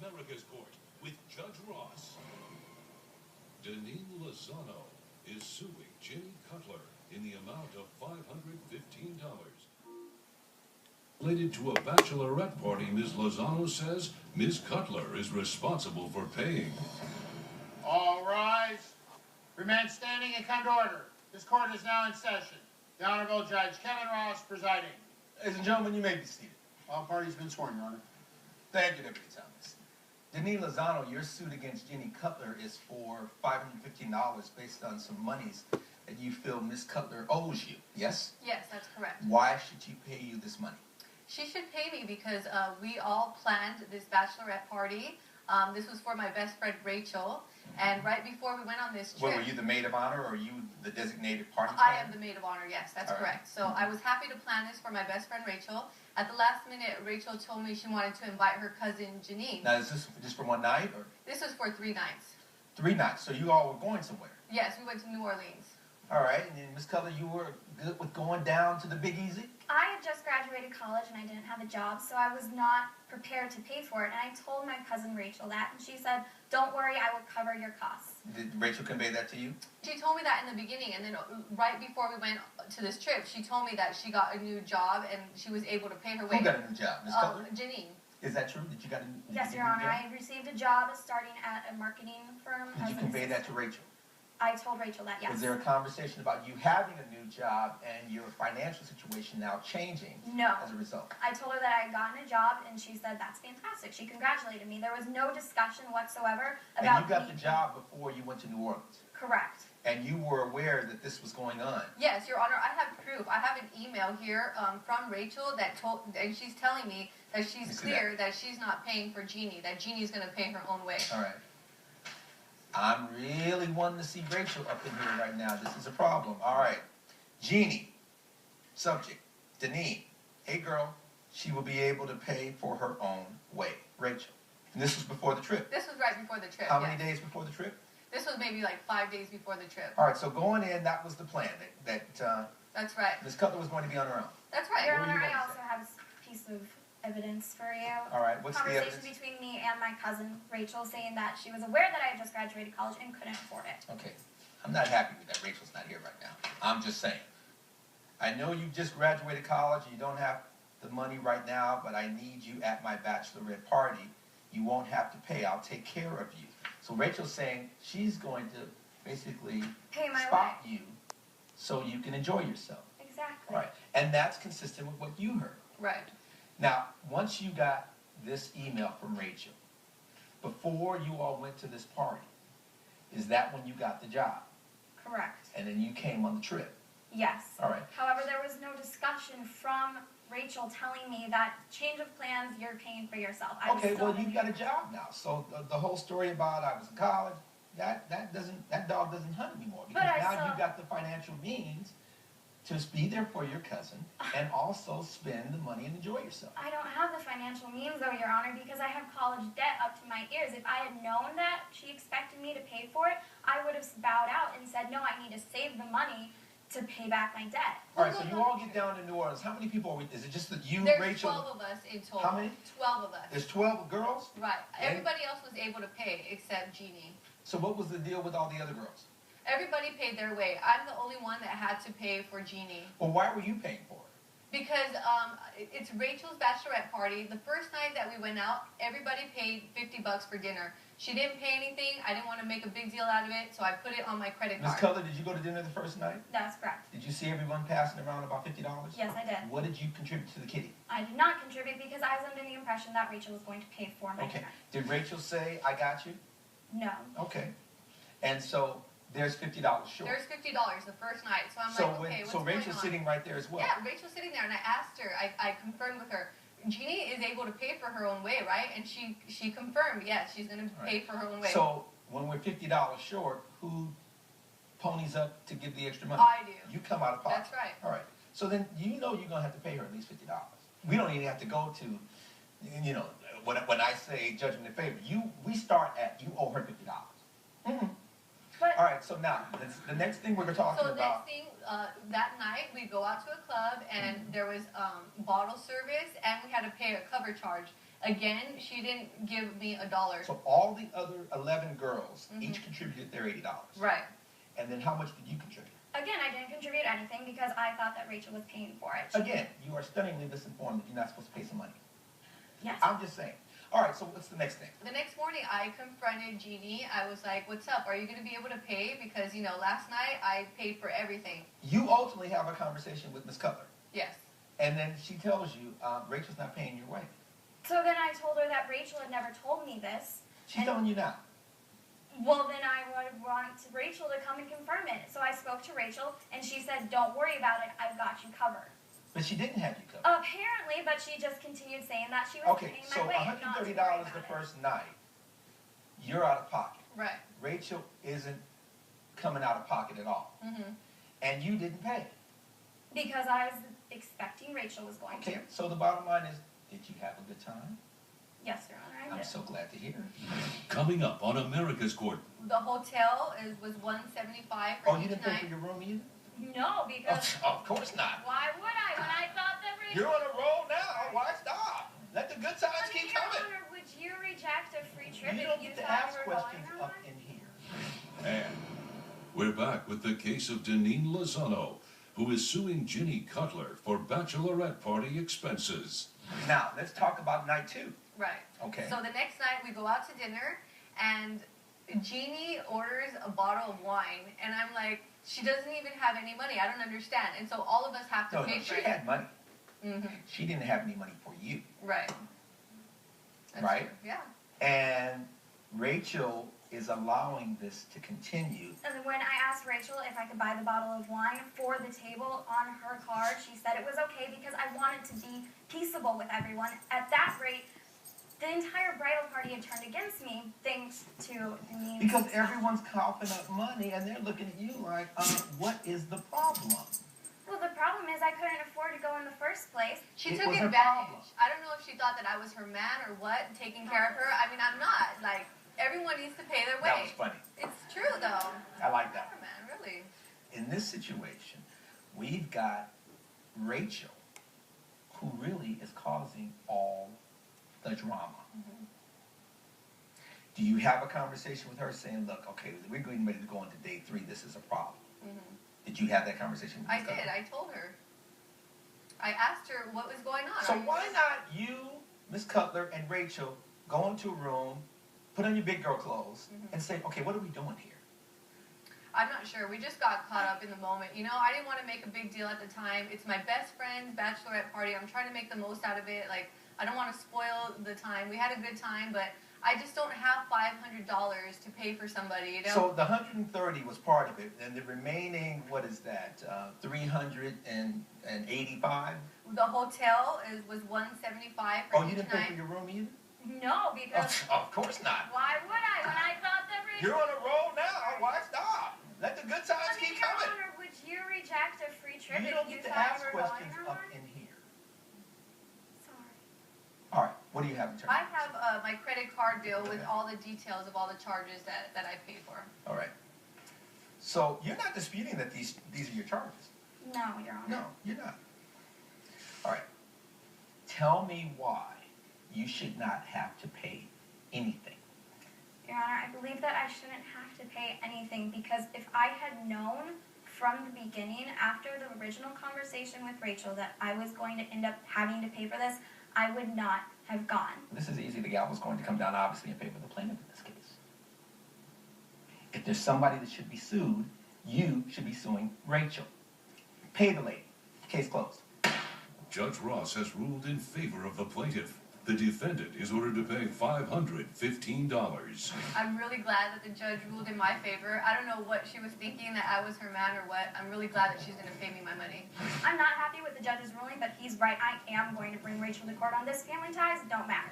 America's Court with Judge Ross. Deneen Lozano is suing Jenny Cutler in the amount of $515. Related to a bachelorette party, Ms. Lozano says Ms. Cutler is responsible for paying. All rise. Remain standing and come to order. This court is now in session. The Honorable Judge Kevin Ross presiding. Ladies and gentlemen, you may be seated. All parties been sworn, Your Honor. Thank you, Deputy Thomas. Deneen Lozano, your suit against Jenny Cutler is for $515 based on some monies that you feel Ms. Cutler owes you, yes? Yes, that's correct. Why should she pay you this money? She should pay me because we all planned this bachelorette party. This was for my best friend Rachel, and right before we went on this trip... Were you the maid of honor, or are you the designated party I planner? am the maid of honor, yes, that's all correct. Right. So I was happy to plan this for my best friend Rachel. At the last minute, Rachel told me she wanted to invite her cousin Janine. Now, is this just for one night, or...? This was for 3 nights. 3 nights, so you all were going somewhere? Yes, we went to New Orleans. All right, and then Ms. Cutler, you were good with going down to the Big Easy? I had just graduated college and I didn't have a job, so I was not prepared to pay for it. And I told my cousin Rachel that, and she said, "Don't worry, I will cover your costs." Did Rachel convey that to you? She told me that in the beginning, and then right before we went to this trip, she told me that she got a new job and she was able to pay her way. Who got a new job, Ms. Cutler? Janine. Is that true? Did you got a new Yes, Your Honor. I received a job starting at a marketing firm. Did you convey that to Rachel? I told Rachel that, yes. Was there a conversation about you having a new job and your financial situation now changing No. as a result? I told her that I had gotten a job, and she said, "That's fantastic." She congratulated me. There was no discussion whatsoever about... And you got the job before you went to New Orleans? Correct. And you were aware that this was going on? Yes, Your Honor, I have proof. I have an email here from Rachel and she's telling me that she's clear that she's not paying for Jeannie, that Jeannie's going to pay her own way. All right. I'm really wanting to see Rachel up in here right now. This is a problem. All right. Jeannie, subject, Deneen. Hey, girl, she will be able to pay for her own way. Rachel. And this was before the trip? This was right before the trip, How many days before the trip? This was maybe like 5 days before the trip. All right, so going in, that was the plan, that That's right. Ms. Cutler was going to be on her own. That's right. Your Honor, I also have a piece of evidence for you. All right, what's the evidence? Conversation between me and my cousin Rachel, saying that she was aware that I had just graduated college and couldn't afford it. Okay, I'm not happy with that Rachel's not here right now. I'm just saying. I know you just graduated college and you don't have the money right now, but I need you at my bachelorette party. You won't have to pay. I'll take care of you. So Rachel's saying she's going to basically Pay my spot you so you can enjoy yourself. Exactly. Right, and that's consistent with what you heard. Right. Now, once you got this email from Rachel, before you all went to this party, is that when you got the job? Correct. And then you came on the trip? Yes. All right. However, there was no discussion from Rachel telling me that change of plans, you're paying for yourself. Okay, well, you've got a job now. So the whole story about I was in college, that dog doesn't hunt anymore. Because now you've got the financial means to be there for your cousin and also spend the money and enjoy yourself. I don't have the financial means, though, Your Honor, because I have college debt up to my ears. If I had known that she expected me to pay for it, I would have bowed out and said, "No, I need to save the money to pay back my debt." All right, so you all get down to New Orleans. How many people are we? Is it just that you, There's Rachel? 12 of us in total. How many? 12 of us. There's 12 girls? Right. And Everybody else was able to pay except Jeannie. so what was the deal with all the other girls? Everybody paid their way. I'm the only one that had to pay for Jeannie. Well, why were you paying for it? Because it's Rachel's bachelorette party. The first night that we went out, everybody paid $50 for dinner. She didn't pay anything. I didn't want to make a big deal out of it, so I put it on my credit card. Ms. Cutler, did you go to dinner the first night? That's correct. Did you see everyone passing around about $50? Yes, I did. What did you contribute to the kitty? I did not contribute because I was under the impression that Rachel was going to pay for my Okay. dinner. Did Rachel say, "I got you"? No. Okay. And so there's $50 short. There's $50 the first night, so I'm So like, okay, what's so going Rachel's on? sitting right there as well. Yeah, Rachel's sitting there, and I asked her, I confirmed with her, Jeannie is able to pay for her own way, right? And she confirmed, yes, she's going to pay for her own way. So when we're $50 short, who ponies up to give the extra money? I do. You come out of pocket. That's right. All right. So then you know you're going to have to pay her at least $50. We don't even have to go to, you know, when I say judgment in favor, we start at you owe her $50. Mm-hmm. But All right, so now, the next thing we're talking So about... next thing, that night, we go out to a club, and there was bottle service, and we had to pay a cover charge. Again, she didn't give me $1. So all the other 11 girls each contributed their $80. Right. And then how much did you contribute? Again, I didn't contribute anything because I thought that Rachel was paying for it. Again, you are stunningly misinformed that you're not supposed to pay some money. Yes. I'm just saying. All right, so what's the next thing? The next morning, I confronted Jeannie. I was like, what's up? Are you going to be able to pay? Because, you know, last night I paid for everything. You ultimately have a conversation with Ms. Cutler. Yes. And then she tells you, Rachel's not paying your way. So then I told her that Rachel had never told me this. She's telling you now. Well, then I would want Rachel to come and confirm it. So I spoke to Rachel, and she said, don't worry about it. I've got you covered. But she didn't have you covered. Apparently, but she just continued saying that she was Okay, paying so my way. and not to worry $130 about the it. first night, you're out of pocket. Right. Rachel isn't coming out of pocket at all. Mm-hmm. And you didn't pay. Because I was expecting Rachel was going Okay, to. so the bottom line is, did you have a good time? Yes, Your Honor, I I'm did. so glad to hear it. Coming up on America's Court. The hotel was $175 for Oh, you each didn't pay night. for your room either? No, because Of course not. why would I when I thought that Rachel... You're on a roll now. Why stop? Let the good times I mean, keep Your coming. Honor, would you reject a free trip You if don't you get to thought ask you were questions going on up one? in here. And we're back with the case of Deneen Lozano, who is suing Ginny Cutler for bachelorette party expenses. Now, let's talk about night 2. Right. Okay. So the next night we go out to dinner, and Jeannie orders a bottle of wine, and I'm like, she doesn't even have any money. I don't understand. And so all of us have to No, pay no, for she it. had money. Mm-hmm. She didn't have any money for you. Right. That's Right? true. Yeah. And Rachel is allowing this to continue. And when I asked Rachel if I could buy the bottle of wine for the table on her card, she said it was okay because I wanted to be peaceable with everyone. At that rate, the entire bridal party had turned against me thanks to me. Because everyone's coughing up money and they're looking at you like, what is the problem? Well, the problem is I couldn't afford to go in the first place. She It took was her advantage. problem. I don't know if she thought that I was her man or what, taking care of her. I mean, I'm not. Like, everyone needs to pay their That was way. funny. It's true, though. I like that. Yeah, man, really. In this situation, we've got Rachel, who really is causing all the drama. Do you have a conversation with her saying, look, okay, we're getting ready to go into day 3. This is a problem. Did you have that conversation with I Ms. did. Cutler? I told her. I asked her what was going on. So why not you, Ms. Cutler, and Rachel go into a room, put on your big girl clothes, and say, okay, what are we doing here? I'm not sure. We just got caught up in the moment. You know, I didn't want to make a big deal at the time. It's my best friend's bachelorette party. I'm trying to make the most out of it. Like, I don't want to spoil the time. We had a good time, but I just don't have $500 to pay for somebody, you know? So the 130 was part of it, and the remaining, what is that, 385? The hotel was $175 for Oh, you each didn't pay night. for your room either? No, because Of course not. why would I when I thought that Rachel... You're on a roll now. Why stop? Let the good times I mean, keep Your coming. Honor, would you reject a free trip You if don't you get to thought ask you were going questions on up one? in here. Sorry. All right, what do you have in terms I have my credit card bill with all the details of all the charges that I paid for. All right. So you're not disputing that these are your charges? No, Your Honor. No, you're not. All right. Tell me why you should not have to pay anything. Your Honor, I believe that I shouldn't have to pay anything because if I had known from the beginning, after the original conversation with Rachel, that I was going to end up having to pay for this, I would not have gone. This is easy. The gavel is going to come down, obviously, in favor of the plaintiff in this case. If there's somebody that should be sued, you should be suing Rachel. Pay the lady. Case closed. Judge Ross has ruled in favor of the plaintiff. The defendant is ordered to pay $515. I'm really glad that the judge ruled in my favor. I don't know what she was thinking, that I was her man or what. I'm really glad that she's going to pay me my money. I'm not happy with the judge's ruling, but he's right. I am going to bring Rachel to court on this. Family ties don't matter.